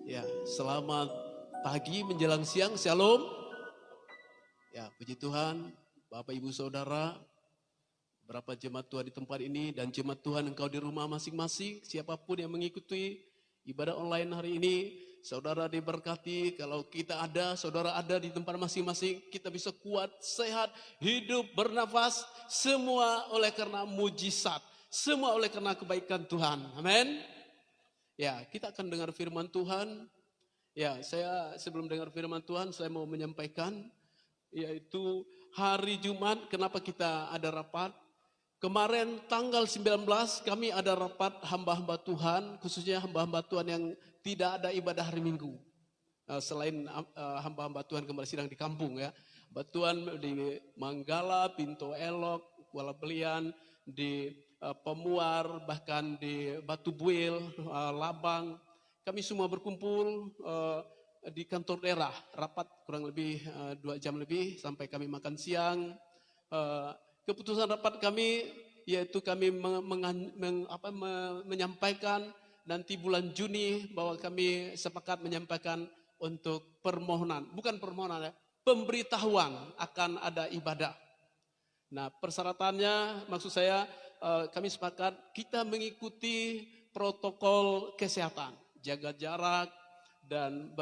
Ya, selamat pagi menjelang siang, shalom. Ya, puji Tuhan, Bapak Ibu Saudara, berapa jemaat Tuhan di tempat ini dan jemaat Tuhan engkau di rumah masing-masing, siapapun yang mengikuti ibadah online hari ini, saudara diberkati. Kalau kita ada, saudara ada di tempat masing-masing, kita bisa kuat, sehat, hidup, bernafas, semua oleh karena mujizat, semua oleh karena kebaikan Tuhan. Amin. Ya, kita akan dengar firman Tuhan. Ya, saya sebelum dengar firman Tuhan, saya mau menyampaikan, yaitu hari Jumat, kenapa kita ada rapat. Kemarin tanggal 19 kami ada rapat hamba-hamba Tuhan, khususnya hamba-hamba Tuhan yang tidak ada ibadah hari Minggu. Selain hamba-hamba Tuhan kembali sidang di kampung ya. Hamba Tuhan di Manggala, Pinto Elok, Kuala Belian, di Pemuar, bahkan di Batu Buil, Labang. Kami semua berkumpul di kantor daerah, rapat kurang lebih 2 jam lebih sampai kami makan siang. Keputusan rapat kami yaitu kami menyampaikan nanti bulan Juni bahwa kami sepakat menyampaikan untuk permohonan, bukan permohonan ya, pemberitahuan akan ada ibadah. Nah, persyaratannya maksud saya kami sepakat kita mengikuti protokol kesehatan, jaga jarak dan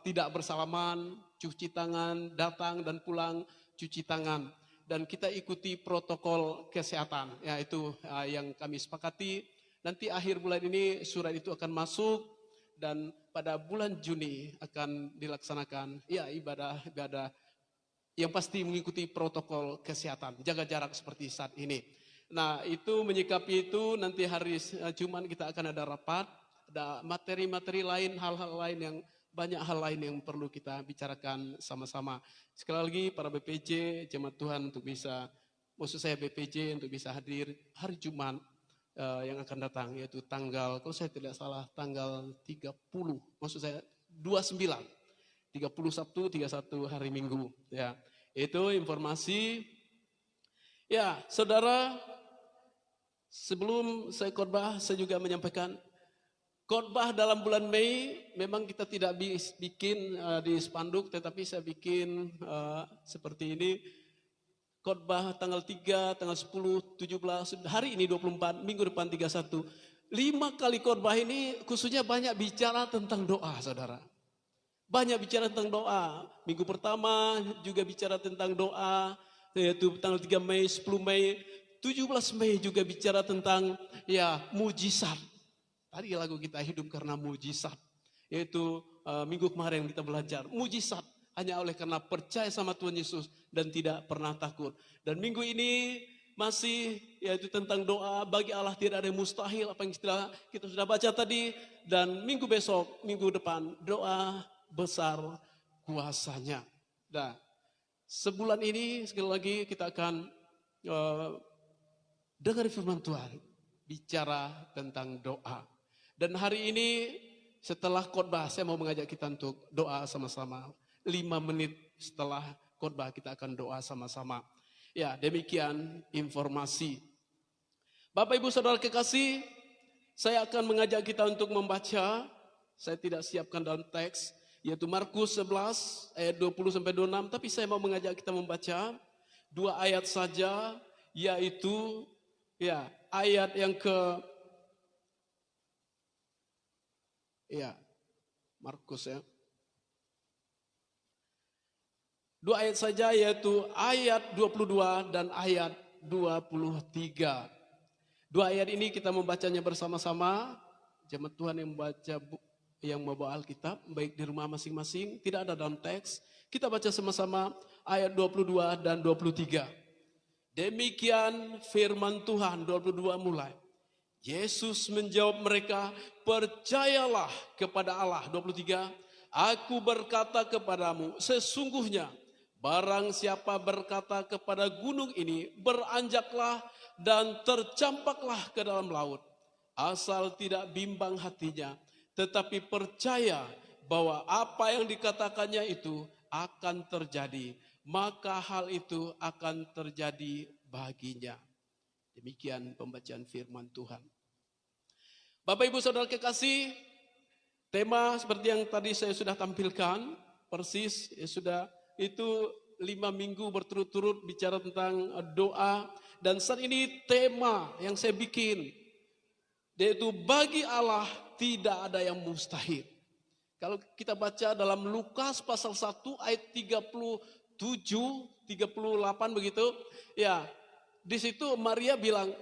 tidak bersalaman, cuci tangan, datang dan pulang cuci tangan. Dan kita ikuti protokol kesehatan, yaitu yang kami sepakati. Nanti akhir bulan ini surat itu akan masuk dan pada bulan Juni akan dilaksanakan ya ibadah yang pasti mengikuti protokol kesehatan, jaga jarak seperti saat ini. Nah, itu menyikapi itu nanti hari Jumat kita akan ada rapat, ada materi-materi lain, hal-hal lain yang banyak hal lain yang perlu kita bicarakan sama-sama. Sekali lagi para BPJ, jemaat Tuhan untuk bisa, maksud saya BPJ untuk bisa hadir hari Jumat yang akan datang, yaitu tanggal, kalau saya tidak salah tanggal 30, maksud saya 29, 30 Sabtu, 31 hari Minggu. Ya, itu informasi. Ya, saudara, sebelum saya khotbah, saya juga menyampaikan khotbah dalam bulan Mei memang kita tidak bikin di spanduk, tetapi saya bikin seperti ini. Khotbah tanggal 3, tanggal 10, 17, hari ini 24, minggu depan 31. 5 kali khotbah ini khususnya banyak bicara tentang doa, saudara. Banyak bicara tentang doa. Minggu pertama juga bicara tentang doa, yaitu tanggal 3 Mei, 10 Mei, 17 Mei juga bicara tentang ya mujizat. Tadi lagu kita hidup karena mujizat. Yaitu minggu kemarin kita belajar mujizat hanya oleh karena percaya sama Tuhan Yesus dan tidak pernah takut. Dan minggu ini masih yaitu tentang doa, bagi Allah tidak ada yang mustahil, apa yang kita sudah baca tadi. Dan minggu besok, minggu depan, doa besar kuasanya. Nah, sebulan ini sekali lagi kita akan dengar firman Tuhan bicara tentang doa. Dan hari ini setelah khotbah saya mau mengajak kita untuk doa sama-sama. 5 menit setelah khotbah kita akan doa sama-sama. Ya, demikian informasi. Bapak Ibu Saudara kekasih, saya akan mengajak kita untuk membaca. Saya tidak siapkan dalam teks, yaitu Markus 11 ayat 20 sampai 26, tapi saya mau mengajak kita membaca 2 ayat saja, yaitu ya ayat yang Markus ya. 2 ayat saja, yaitu ayat 22 dan ayat 23. 2 ayat ini kita membacanya bersama-sama. Jemaat Tuhan yang membaca, yang membawa Alkitab, baik di rumah masing-masing, tidak ada dalam teks. Kita baca sama-sama ayat 22 dan 23. Demikian firman Tuhan, 22 mulai. Yesus menjawab mereka, percayalah kepada Allah. 23, aku berkata kepadamu, sesungguhnya barang siapa berkata kepada gunung ini, beranjaklah dan tercampaklah ke dalam laut, asal tidak bimbang hatinya, tetapi percaya bahwa apa yang dikatakannya itu akan terjadi, maka hal itu akan terjadi baginya. Demikian pembacaan firman Tuhan. Bapak Ibu Saudara kekasih, Tema seperti yang tadi saya sudah tampilkan, persis ya sudah itu 5 minggu berturut-turut bicara tentang doa. Dan saat ini tema yang saya bikin, yaitu bagi Allah tidak ada yang mustahil. Kalau kita baca dalam Lukas pasal 1 ayat 37, 38 begitu, ya di situ Maria bilang,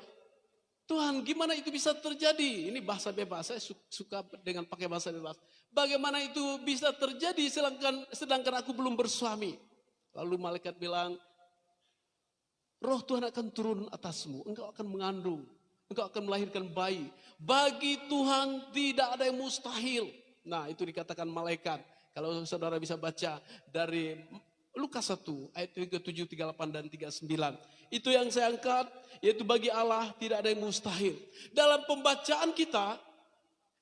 Tuhan, gimana itu bisa terjadi? Ini bahasa bebas, saya suka dengan pakai bahasa bebas. Bagaimana itu bisa terjadi sedangkan aku belum bersuami? Lalu malaikat bilang, Roh Tuhan akan turun atasmu, engkau akan mengandung, engkau akan melahirkan bayi. Bagi Tuhan tidak ada yang mustahil. Nah, itu dikatakan malaikat. Kalau saudara bisa baca dari Lukas 1 ayat 37, 38 dan 39. Itu yang saya angkat, yaitu bagi Allah tidak ada yang mustahil. Dalam pembacaan kita,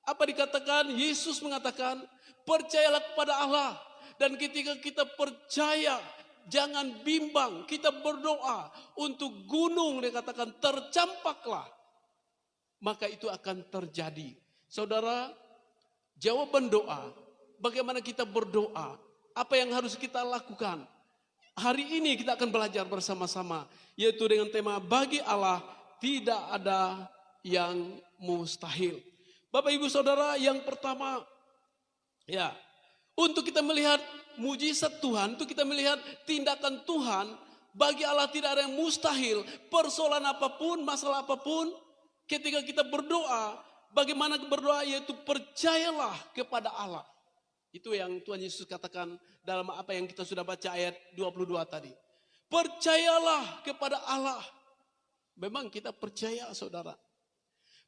apa dikatakan? Yesus mengatakan, percayalah kepada Allah. Dan ketika kita percaya, jangan bimbang, kita berdoa untuk gunung, dikatakan tercampaklah. Maka itu akan terjadi. Saudara, jawaban doa, bagaimana kita berdoa, apa yang harus kita lakukan? Hari ini kita akan belajar bersama-sama, yaitu dengan tema bagi Allah tidak ada yang mustahil. Bapak Ibu Saudara, yang pertama, ya, untuk kita melihat mujizat Tuhan, untuk kita melihat tindakan Tuhan, bagi Allah tidak ada yang mustahil. Persoalan apapun, masalah apapun, ketika kita berdoa, bagaimana berdoa, yaitu percayalah kepada Allah. Itu yang Tuhan Yesus katakan dalam apa yang kita sudah baca ayat 22 tadi. Percayalah kepada Allah. Memang kita percaya, saudara.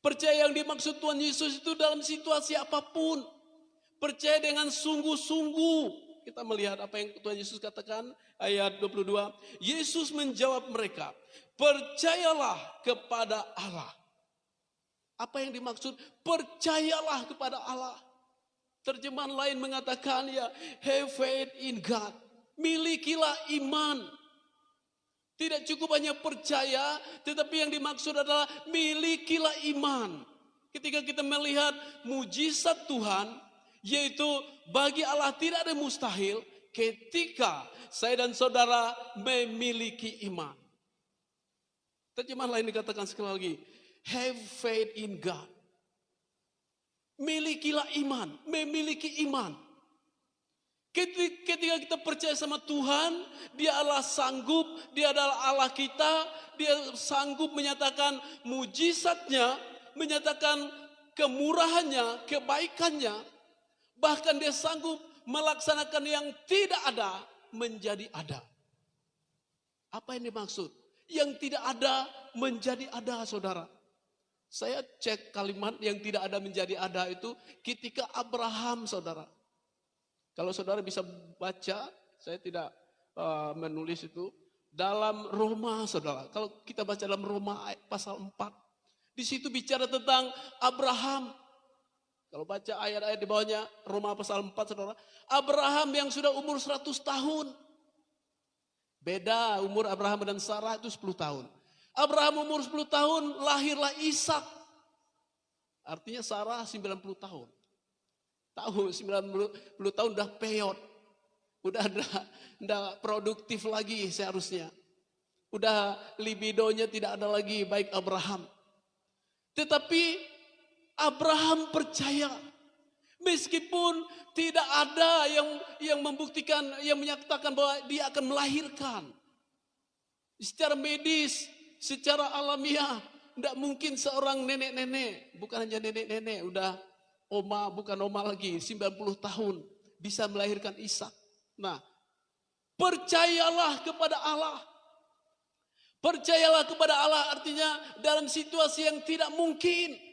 Percaya yang dimaksud Tuhan Yesus itu dalam situasi apapun. Percaya dengan sungguh-sungguh. Kita melihat apa yang Tuhan Yesus katakan ayat 22. Yesus menjawab mereka, percayalah kepada Allah. Apa yang dimaksud? Percayalah kepada Allah. Terjemahan lain mengatakan ya, have faith in God. Milikilah iman. Tidak cukup hanya percaya, tetapi yang dimaksud adalah milikilah iman. Ketika kita melihat mujizat Tuhan, yaitu bagi Allah tidak ada mustahil, ketika saya dan saudara memiliki iman. Terjemahan lain dikatakan sekali lagi, have faith in God. Milikilah iman, memiliki iman. Ketika kita percaya sama Tuhan, Dia adalah sanggup, Dia adalah Allah kita, Dia sanggup menyatakan mujizatnya, menyatakan kemurahannya, kebaikannya, bahkan Dia sanggup melaksanakan yang tidak ada menjadi ada. Apa yang dimaksud? Yang tidak ada menjadi ada, saudara. Saya cek kalimat yang tidak ada menjadi ada itu ketika Abraham, saudara. Kalau saudara bisa baca, saya tidak menulis itu. Dalam Roma, saudara. Kalau kita baca dalam Roma pasal 4. Di situ bicara tentang Abraham. Kalau baca ayat-ayat di bawahnya, Roma pasal 4, saudara. Abraham yang sudah umur 100 tahun. Beda umur Abraham dan Sarah itu 10 tahun. Abraham umur 10 tahun, lahirlah Ishak. Artinya Sarah 90 tahun. Tahu 90 tahun udah peyot. Udah enggak produktif lagi seharusnya. Udah libidonya tidak ada lagi baik Abraham. Tetapi Abraham percaya. Meskipun tidak ada yang membuktikan, yang menyatakan bahwa dia akan melahirkan. Secara medis, secara alamiah, tidak mungkin seorang nenek-nenek, bukan hanya nenek-nenek, udah oma, bukan oma lagi, 90 tahun, bisa melahirkan Ishak. Nah, percayalah kepada Allah. Percayalah kepada Allah artinya dalam situasi yang tidak mungkin.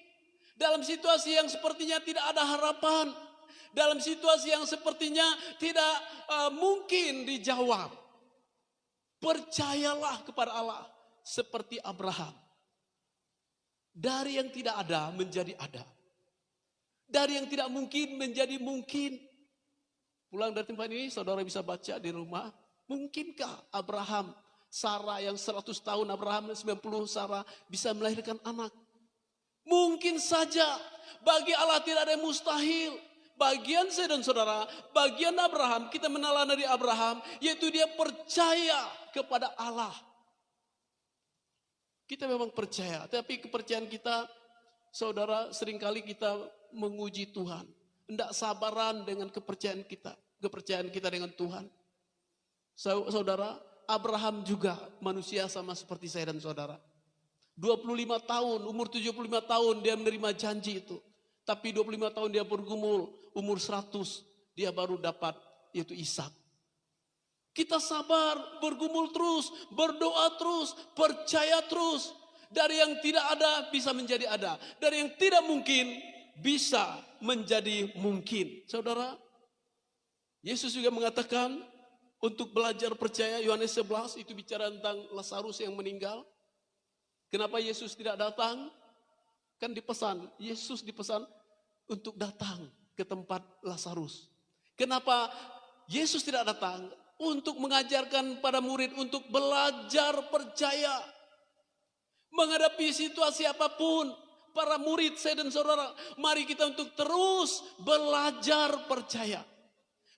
Dalam situasi yang sepertinya tidak ada harapan. Dalam situasi yang sepertinya tidak mungkin dijawab. Percayalah kepada Allah. Seperti Abraham. Dari yang tidak ada menjadi ada. Dari yang tidak mungkin menjadi mungkin. Pulang dari tempat ini saudara bisa baca di rumah. Mungkinkah Abraham, Sarah yang 100 tahun, Abraham 90, Sarah bisa melahirkan anak? Mungkin saja. Bagi Allah tidak ada yang mustahil. Bagian saya dan saudara, bagian Abraham, kita menelan dari Abraham, yaitu dia percaya kepada Allah. Kita memang percaya, tapi kepercayaan kita, saudara, seringkali kita menguji Tuhan. Tidak sabaran dengan kepercayaan kita dengan Tuhan. Saudara, Abraham juga manusia sama seperti saya dan saudara. 25 tahun, umur 75 tahun dia menerima janji itu. Tapi 25 tahun dia bergumul, umur 100 dia baru dapat, yaitu Ishak. Kita sabar, bergumul terus, berdoa terus, percaya terus. Dari yang tidak ada bisa menjadi ada. Dari yang tidak mungkin bisa menjadi mungkin. Saudara, Yesus juga mengatakan untuk belajar percaya, Yohanes 11 itu bicara tentang Lazarus yang meninggal. Kenapa Yesus tidak datang? Kan dipesan, Yesus dipesan untuk datang ke tempat Lazarus. Kenapa Yesus tidak datang? Untuk mengajarkan pada murid untuk belajar percaya. Menghadapi situasi apapun, para murid saya dan saudara, mari kita untuk terus belajar percaya.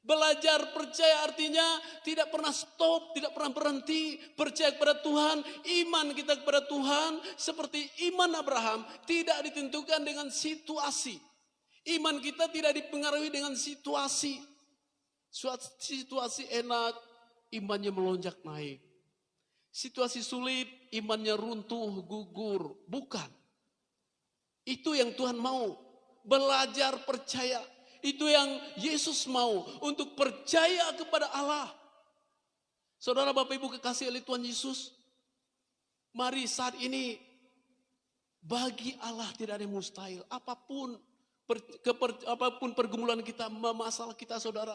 Belajar percaya artinya tidak pernah stop, tidak pernah berhenti. Percaya kepada Tuhan, iman kita kepada Tuhan seperti iman Abraham tidak ditentukan dengan situasi. Iman kita tidak dipengaruhi dengan situasi. Suatu situasi enak, imannya melonjak naik. Situasi sulit, imannya runtuh, gugur. Bukan. Itu yang Tuhan mau. Belajar percaya. Itu yang Yesus mau. Untuk percaya kepada Allah. Saudara, Bapak Ibu kekasih oleh Tuhan Yesus. Mari saat ini. Bagi Allah tidak ada yang mustahil. Apapun pergumulan kita, masalah kita saudara.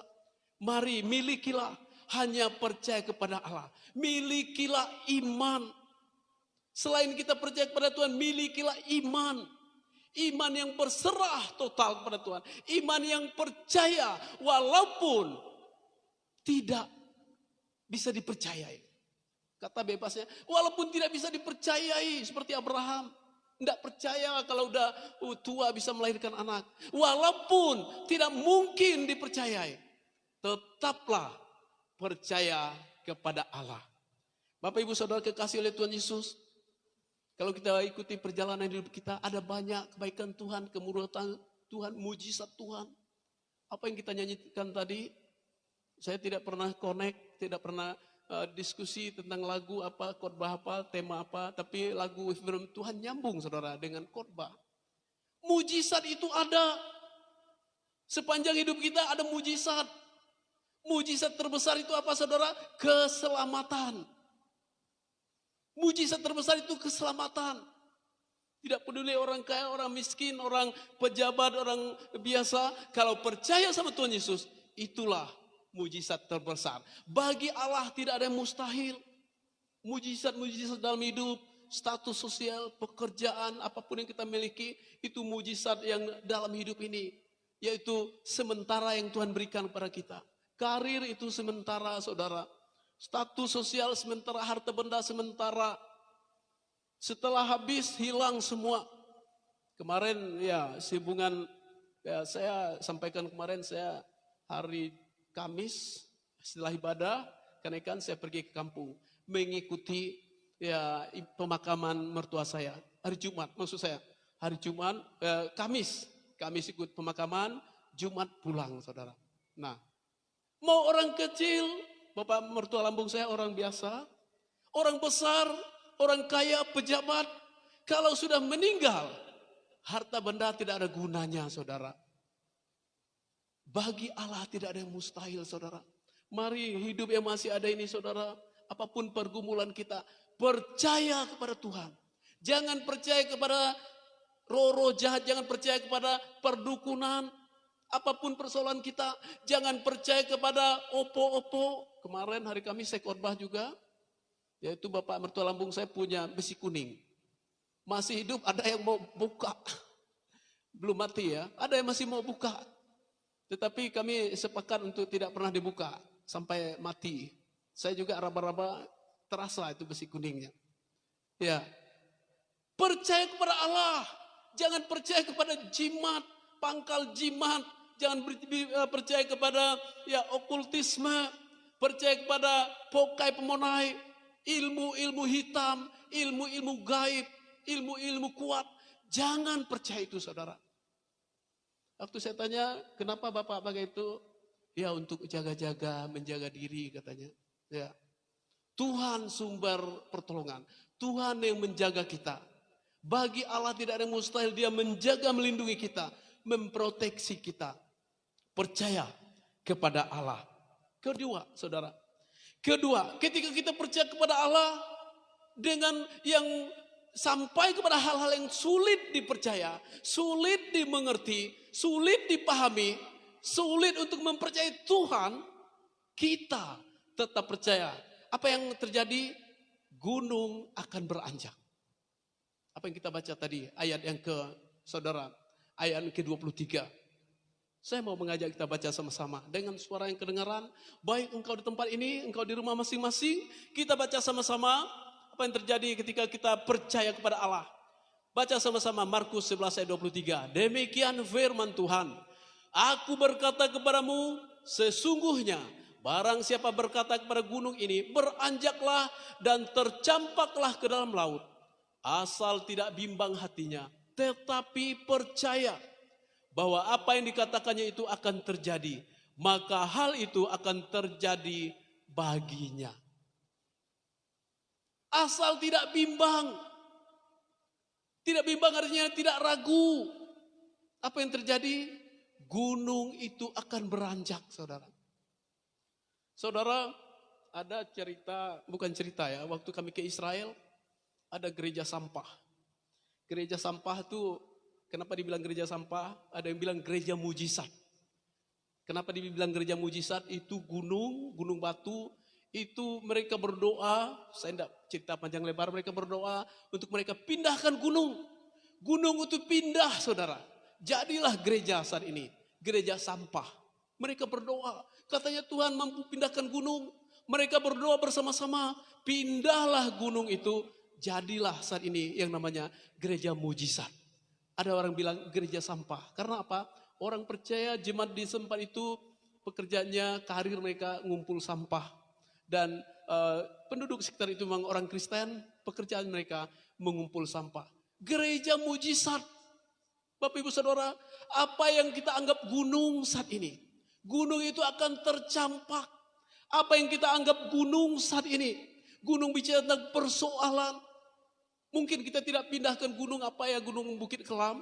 Mari milikilah hanya percaya kepada Allah. Milikilah iman. Selain kita percaya kepada Tuhan, milikilah iman. Iman yang berserah total kepada Tuhan. Iman yang percaya walaupun tidak bisa dipercayai. Kata bebasnya, walaupun tidak bisa dipercayai seperti Abraham. Tidak percaya kalau udah tua bisa melahirkan anak. Walaupun tidak mungkin dipercayai. Tetaplah percaya kepada Allah. Bapak Ibu Saudara kekasih oleh Tuhan Yesus. Kalau kita ikuti perjalanan hidup kita, ada banyak kebaikan Tuhan, kemurahan Tuhan, mujizat Tuhan. Apa yang kita nyanyikan tadi, saya tidak pernah connect, tidak pernah diskusi tentang lagu apa, khotbah apa, tema apa. Tapi lagu firman Tuhan nyambung saudara dengan khotbah. Mujizat itu ada. Sepanjang hidup kita ada mujizat. Mujizat terbesar itu apa saudara? Keselamatan. Mujizat terbesar itu keselamatan. Tidak peduli orang kaya, orang miskin, orang pejabat, orang biasa. Kalau percaya sama Tuhan Yesus, itulah mujizat terbesar. Bagi Allah tidak ada yang mustahil. Mujizat-mujizat dalam hidup, status sosial, pekerjaan, apapun yang kita miliki, itu mujizat yang dalam hidup ini. Yaitu sementara yang Tuhan berikan kepada kita. Karir itu sementara saudara. Status sosial sementara, harta benda sementara. Setelah habis hilang semua. Kemarin ya sibungan ya, saya sampaikan kemarin saya hari Kamis setelah ibadah kenaikan saya pergi ke kampung mengikuti ya pemakaman mertua saya. Hari Jumat maksud saya. Hari Jumat Kamis ikut pemakaman, Jumat pulang saudara. Nah, mau orang kecil, bapak mertua lambung saya orang biasa, orang besar, orang kaya, pejabat, kalau sudah meninggal, harta benda tidak ada gunanya saudara. Bagi Allah tidak ada yang mustahil saudara. Mari hidup yang masih ada ini saudara, apapun pergumulan kita, percaya kepada Tuhan. Jangan percaya kepada roh-roh jahat, jangan percaya kepada perdukunan. Apapun persoalan kita, jangan percaya kepada opo-opo. Kemarin hari Kamis saya khotbah juga, yaitu bapak mertua lambung saya punya besi kuning. Masih hidup, ada yang mau buka. Belum mati ya, ada yang masih mau buka. Tetapi kami sepakat untuk tidak pernah dibuka sampai mati. Saya juga raba-raba terasa itu besi kuningnya. Ya, percaya kepada Allah, jangan percaya kepada jimat, pangkal jimat. Jangan percaya kepada ya okultisme, percaya kepada pokai pemonai, ilmu-ilmu hitam, ilmu-ilmu gaib, ilmu-ilmu kuat. Jangan percaya itu, saudara. Waktu saya tanya, kenapa Bapak begitu? Ya untuk jaga-jaga, menjaga diri katanya. Ya. Tuhan sumber pertolongan. Tuhan yang menjaga kita. Bagi Allah tidak ada yang mustahil, Dia menjaga, melindungi kita, memproteksi kita. Percaya kepada Allah. Kedua, saudara. Kedua, ketika kita percaya kepada Allah dengan yang sampai kepada hal-hal yang sulit dipercaya, sulit dimengerti, sulit dipahami, sulit untuk mempercayai Tuhan, kita tetap percaya. Apa yang terjadi? Gunung akan beranjak. Apa yang kita baca tadi, ayat yang ke saudara, ayat yang ke-23. Saya mau mengajak kita baca sama-sama dengan suara yang kedengaran. Baik engkau di tempat ini, engkau di rumah masing-masing, kita baca sama-sama apa yang terjadi ketika kita percaya kepada Allah. Baca sama-sama Markus 11 ayat 23. Demikian firman Tuhan. Aku berkata kepadamu, sesungguhnya barang siapa berkata kepada gunung ini, beranjaklah dan tercampaklah ke dalam laut. Asal tidak bimbang hatinya, tetapi percaya bahwa apa yang dikatakannya itu akan terjadi. Maka hal itu akan terjadi baginya. Asal tidak bimbang. Tidak bimbang artinya tidak ragu. Apa yang terjadi? Gunung itu akan beranjak, saudara. Saudara, ada cerita, bukan cerita ya, waktu kami ke Israel, ada gereja sampah. Gereja sampah itu, kenapa dibilang gereja sampah? Ada yang bilang gereja mujizat. Kenapa dibilang gereja mujizat? Itu gunung batu, itu mereka berdoa, saya tidak cerita panjang lebar, mereka berdoa untuk mereka pindahkan gunung. Gunung itu pindah, saudara. Jadilah gereja saat ini, gereja sampah. Mereka berdoa, katanya Tuhan mampu pindahkan gunung. Mereka berdoa bersama-sama, pindahlah gunung itu. Jadilah saat ini yang namanya gereja mujizat. Ada orang bilang gereja sampah. Karena apa? Orang percaya jemaat di tempat itu pekerjaannya, karir mereka ngumpul sampah. Dan penduduk sekitar itu memang orang Kristen, pekerjaan mereka mengumpul sampah. Gereja mujizat. Bapak Ibu Saudara, apa yang kita anggap gunung saat ini, gunung itu akan tercampak. Apa yang kita anggap gunung saat ini, gunung bicara tentang persoalan. Mungkin kita tidak pindahkan gunung apa ya, gunung Bukit Kelam.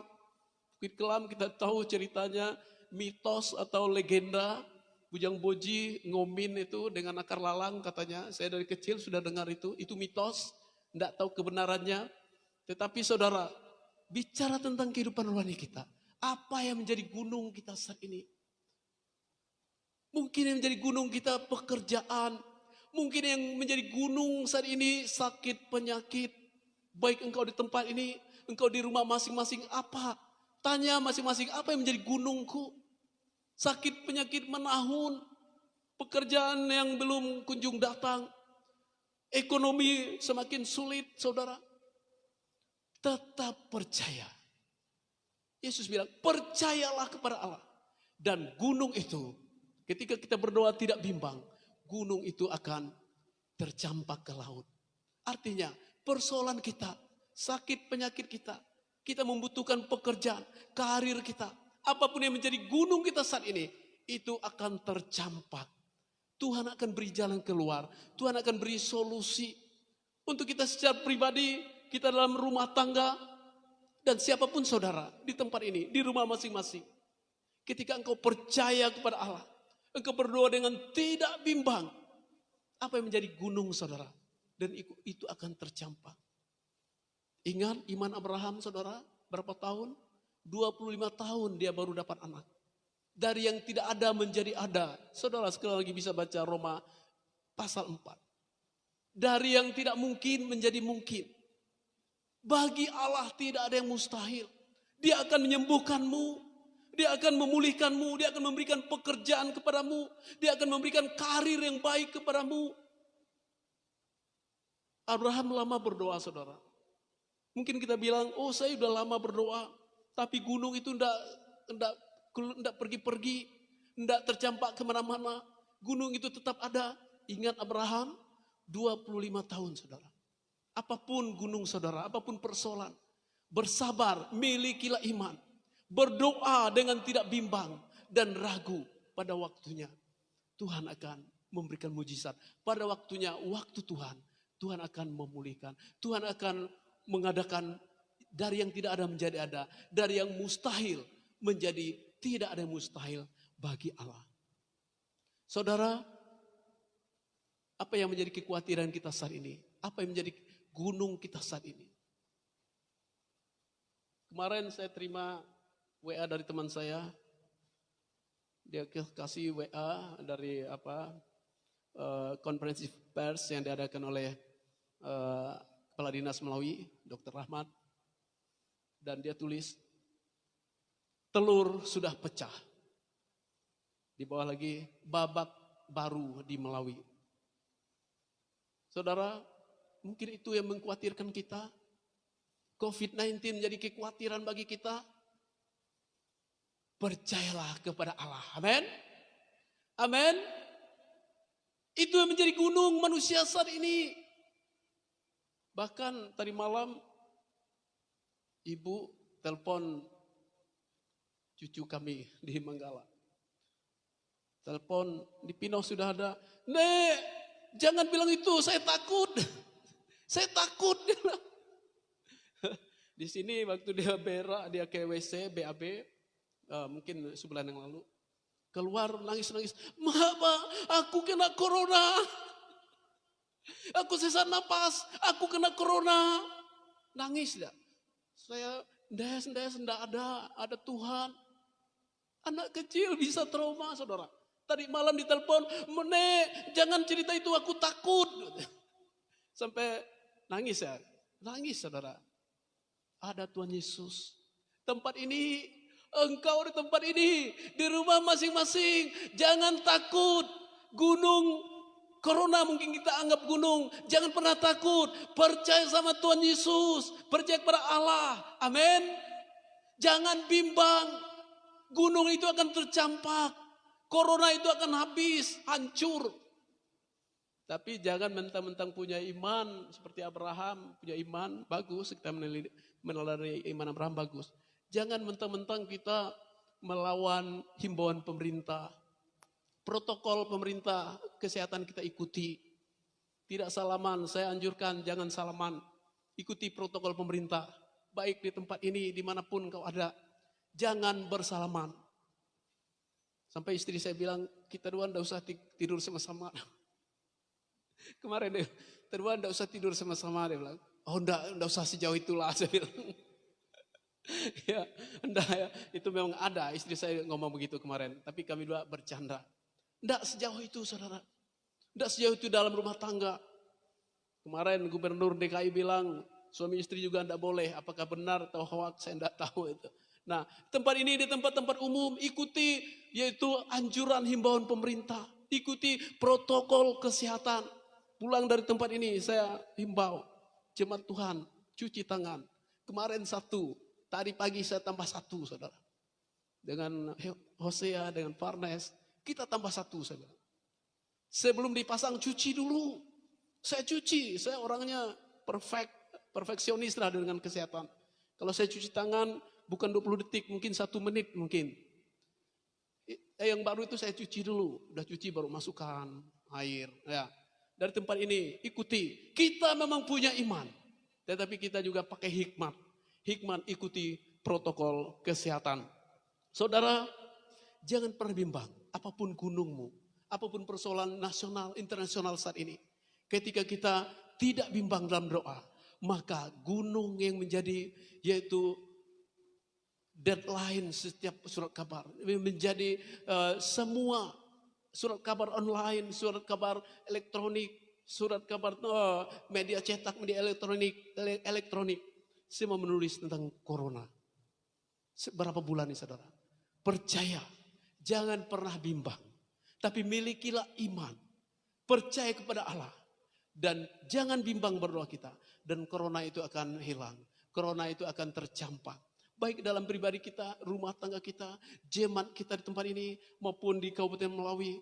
Bukit Kelam kita tahu ceritanya mitos atau legenda. Bujang Boji ngomin itu dengan akar lalang katanya. Saya dari kecil sudah dengar itu mitos. Tidak tahu kebenarannya. Tetapi saudara, bicara tentang kehidupan rohani kita. Apa yang menjadi gunung kita saat ini? Mungkin yang menjadi gunung kita pekerjaan. Mungkin yang menjadi gunung saat ini sakit, penyakit. Baik engkau di tempat ini, engkau di rumah masing-masing apa? Tanya masing-masing apa yang menjadi gunungku? Sakit, penyakit menahun. Pekerjaan yang belum kunjung datang. Ekonomi semakin sulit, saudara. Tetap percaya. Yesus bilang, percayalah kepada Allah. Dan gunung itu, ketika kita berdoa tidak bimbang, gunung itu akan tercampak ke laut. Artinya, persoalan kita, sakit penyakit kita membutuhkan pekerjaan, karir kita, apapun yang menjadi gunung kita saat ini, itu akan tercampak. Tuhan akan beri jalan keluar, Tuhan akan beri solusi. Untuk kita secara pribadi, kita dalam rumah tangga, dan siapapun saudara di tempat ini, di rumah masing-masing. Ketika engkau percaya kepada Allah, engkau berdoa dengan tidak bimbang, apa yang menjadi gunung saudara? Dan itu akan tercampak. Ingat iman Abraham saudara, berapa tahun? 25 tahun dia baru dapat anak. Dari yang tidak ada menjadi ada. Saudara sekali lagi bisa baca Roma pasal 4. Dari yang tidak mungkin menjadi mungkin. Bagi Allah tidak ada yang mustahil. Dia akan menyembuhkanmu. Dia akan memulihkanmu. Dia akan memberikan pekerjaan kepadamu. Dia akan memberikan karir yang baik kepadamu. Abraham lama berdoa saudara. Mungkin kita bilang, oh saya sudah lama berdoa. Tapi gunung itu enggak tidak pergi-pergi, tidak tercampak kemana-mana. Gunung itu tetap ada. Ingat Abraham, 25 tahun saudara. Apapun gunung saudara, apapun persoalan, bersabar, milikilah iman. Berdoa dengan tidak bimbang dan ragu. Pada waktunya Tuhan akan memberikan mujizat. Pada waktunya, waktu Tuhan, Tuhan akan memulihkan. Tuhan akan mengadakan dari yang tidak ada menjadi ada. Dari yang mustahil menjadi tidak ada yang mustahil bagi Allah. Saudara, apa yang menjadi kekhawatiran kita saat ini? Apa yang menjadi gunung kita saat ini? Kemarin saya terima WA dari teman saya. Dia kasih WA dari konferensi pers yang diadakan oleh Kepala Dinas Melawi, Dr. Rahmat. Dan dia tulis, telur sudah pecah. Di bawah lagi, babak baru di Melawi. Saudara, mungkin itu yang mengkhawatirkan kita. COVID-19 menjadi kekhawatiran bagi kita. Percayalah kepada Allah. Amin. Amin. Itu yang menjadi gunung manusia saat ini. Bahkan tadi malam ibu telepon cucu kami di Manggala. Telepon di Pinau sudah ada. Nek, jangan bilang itu, saya takut. Saya takut. Di sini waktu dia berak, dia ke WC, BAB, mungkin sebulan yang lalu. Keluar nangis-nangis. Pak, aku kena corona. Aku sesak napas, aku kena corona. Nangis dah. Saya, ndak ada Tuhan. Anak kecil bisa trauma, saudara. Tadi malam ditelepon, Nek, jangan cerita itu, aku takut. Sampai nangis ya. Nangis, saudara. Ada Tuhan Yesus. Tempat ini, engkau di tempat ini, di rumah masing-masing. Jangan takut. Gunung corona mungkin kita anggap gunung. Jangan pernah takut. Percaya sama Tuhan Yesus. Percaya kepada Allah. Amin. Jangan bimbang. Gunung itu akan tercampak. Corona itu akan habis, hancur. Tapi jangan mentang-mentang punya iman seperti Abraham, punya iman bagus, kita meneladani iman Abraham bagus. Jangan mentang-mentang kita melawan himbauan pemerintah. Protokol pemerintah kesehatan kita ikuti. Tidak salaman, saya anjurkan jangan salaman. Ikuti protokol pemerintah. Baik di tempat ini, dimanapun kau ada. Jangan bersalaman. Sampai istri saya bilang, kita dua tidak usah tidur sama-sama. Kemarin dia, kita dua tidak usah tidur sama-sama. Dia bilang, oh tidak usah sejauh itulah. Saya bilang, ya, enggak ya. Itu memang ada, istri saya ngomong begitu kemarin. Tapi kami dua bercanda. Tidak sejauh itu saudara. Tidak sejauh itu dalam rumah tangga. Kemarin Gubernur DKI bilang, suami istri juga tidak boleh. Apakah benar atau hoax, saya tidak tahu itu. Nah, tempat ini di tempat-tempat umum ikuti yaitu anjuran himbauan pemerintah, ikuti protokol kesehatan. Pulang dari tempat ini saya himbau jemaat Tuhan cuci tangan. Kemarin 1, tadi pagi saya tambah 1 saudara. Dengan Hosea, dengan Farnes, kita tambah 1 saudara. Sebelum dipasang cuci dulu. Saya cuci, saya orangnya perfeksionis lah dengan kesehatan. Kalau saya cuci tangan bukan 20 detik, mungkin 1 menit mungkin. Yang baru itu saya cuci dulu. Udah cuci baru masukkan air. Ya. Dari tempat ini ikuti. Kita memang punya iman. Tetapi kita juga pakai hikmat. Hikmat ikuti protokol kesehatan. Saudara, jangan pernah bimbang. Apapun gunungmu. Apapun persoalan nasional, internasional saat ini. Ketika kita tidak bimbang dalam doa. Maka gunung yang menjadi yaitu deadline setiap surat kabar. Menjadi semua surat kabar online, surat kabar elektronik, surat kabar media cetak, media elektronik. Semua menulis tentang corona. Berapa bulan ini saudara? Percaya, jangan pernah bimbang. Tapi milikilah iman. Percaya kepada Allah. Dan jangan bimbang berdoa kita. Dan corona itu akan hilang. Corona itu akan tercampak. baik dalam pribadi kita, rumah tangga kita, jemaat kita di tempat ini, maupun di Kabupaten Melawi.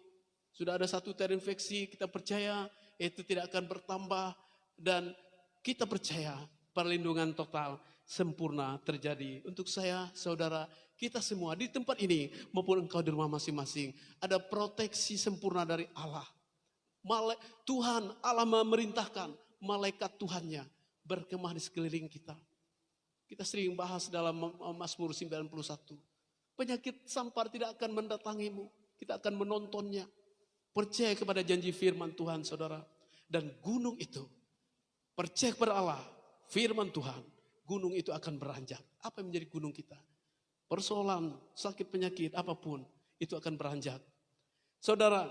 Sudah ada satu terinfeksi, kita percaya itu tidak akan bertambah, dan kita percaya perlindungan total sempurna terjadi untuk saya, saudara, kita semua di tempat ini maupun engkau di rumah masing-masing. Ada proteksi sempurna dari Allah. Tuhan Allah memerintahkan malaikat Tuhannya berkemah di sekeliling kita. Kita sering bahas dalam Mazmur 91. Penyakit sampar tidak akan mendatangimu, kita akan menontonnya. Percaya kepada janji firman Tuhan, saudara. Dan gunung itu, percaya kepada Allah, firman Tuhan, gunung itu akan beranjak. Apa yang menjadi gunung kita? Persoalan, sakit, penyakit, apapun, itu akan beranjak. Saudara,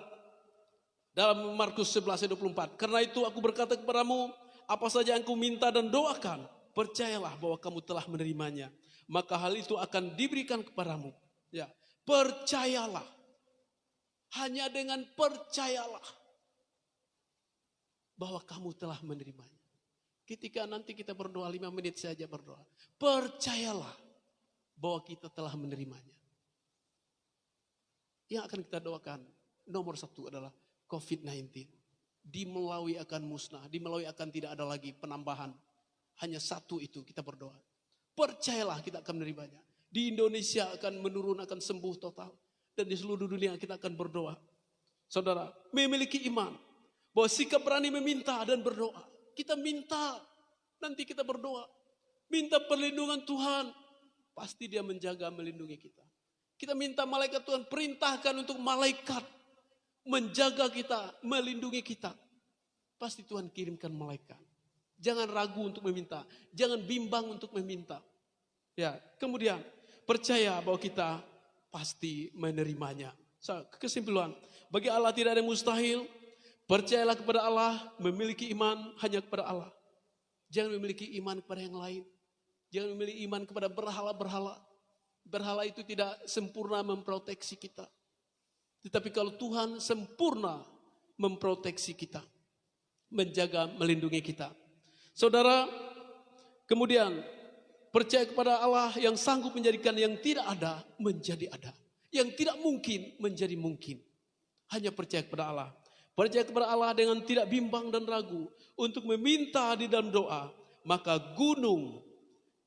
dalam Markus 11:24, karena itu aku berkata kepadamu, apa saja yang kau minta dan doakan, percayalah bahwa kamu telah menerimanya, maka hal itu akan diberikan kepadamu. Ya, percayalah. Hanya dengan percayalah bahwa kamu telah menerimanya. Ketika nanti kita berdoa 5 menit saja berdoa, percayalah bahwa kita telah menerimanya. Yang akan kita doakan nomor 1 adalah COVID-19. Di Melawi akan musnah, di Melawi akan tidak ada lagi penambahan. Hanya 1 itu kita berdoa. Percayalah kita akan menerimanya. Di Indonesia akan menurun, akan sembuh total. Dan di seluruh dunia kita akan berdoa. Saudara, memiliki iman bahwa sikap berani meminta dan berdoa. Kita minta, nanti kita berdoa. Minta perlindungan Tuhan, pasti Dia menjaga, melindungi kita. Kita minta malaikat Tuhan, perintahkan untuk malaikat menjaga kita, melindungi kita. Pasti Tuhan kirimkan malaikat. Jangan ragu untuk meminta, jangan bimbang untuk meminta. Ya, kemudian percaya bahwa kita pasti menerimanya. Kesimpulan, bagi Allah tidak ada yang mustahil. Percayalah kepada Allah, memiliki iman hanya kepada Allah. Jangan memiliki iman kepada yang lain. Jangan memiliki iman kepada berhala-berhala. Berhala itu tidak sempurna memproteksi kita. Tetapi kalau Tuhan sempurna memproteksi kita, menjaga, melindungi kita. Saudara, kemudian percaya kepada Allah yang sanggup menjadikan yang tidak ada menjadi ada. Yang tidak mungkin menjadi mungkin. Hanya percaya kepada Allah. Percaya kepada Allah dengan tidak bimbang dan ragu. Untuk meminta di dalam doa. Maka gunung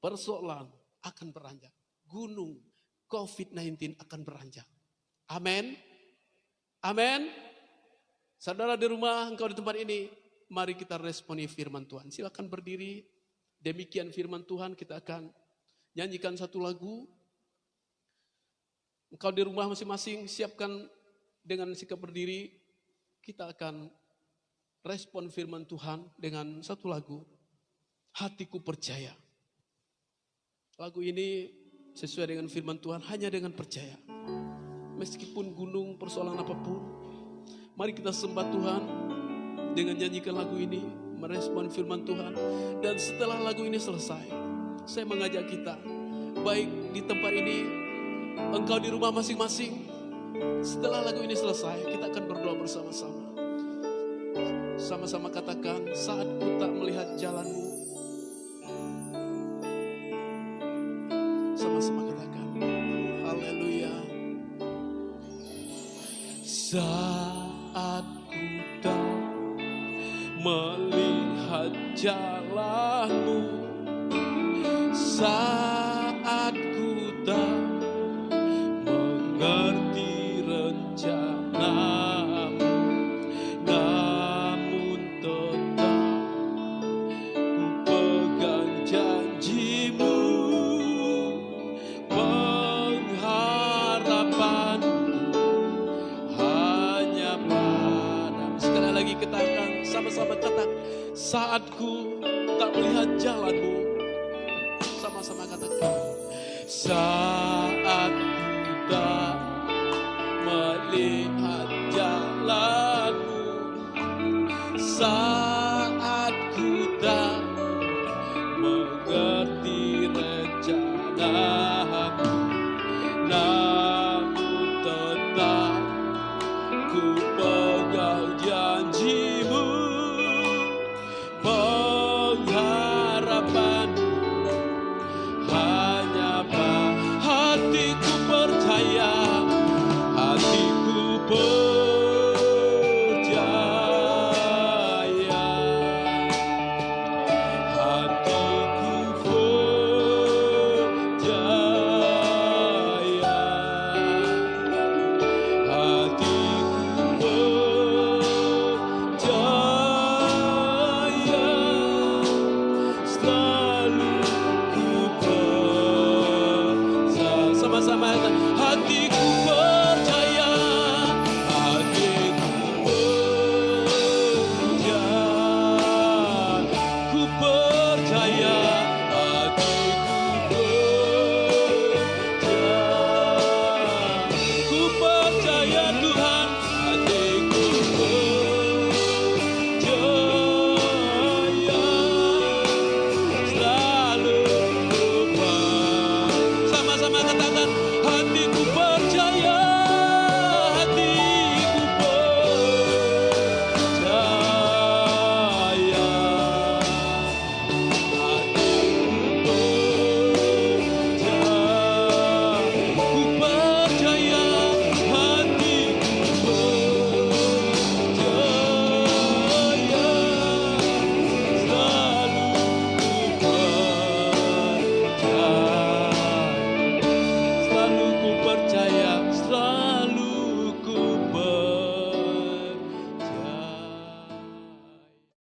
persoalan akan beranjak. Gunung COVID-19 akan beranjak. Amin. Amin. Saudara di rumah, engkau di tempat ini, mari kita responi firman Tuhan. Silakan berdiri. Demikian firman Tuhan, kita akan nyanyikan satu lagu. Engkau di rumah masing-masing siapkan dengan sikap berdiri. Kita akan respon firman Tuhan dengan satu lagu. Hatiku percaya. Lagu ini sesuai dengan firman Tuhan, hanya dengan percaya. Meskipun gunung persoalan apapun, mari kita sembah Tuhan dengan nyanyikan lagu ini, merespon firman Tuhan. Dan setelah lagu ini selesai, saya mengajak kita, baik di tempat ini, engkau di rumah masing-masing, setelah lagu ini selesai, kita akan berdoa bersama-sama. Sama-sama katakan, saat ku tak melihat jalanmu. Sama-sama katakan, haleluya. Saat ku tak melihat jalanmu, saat ku tak mengerti rencanamu, namun tetap ku pegang janjimu, pengharapanku hanya padamu. Sekali lagi katakan, sama-sama katakan, saat ku tak melihat jalanmu. Sama-sama katakan, saat ku tak melihat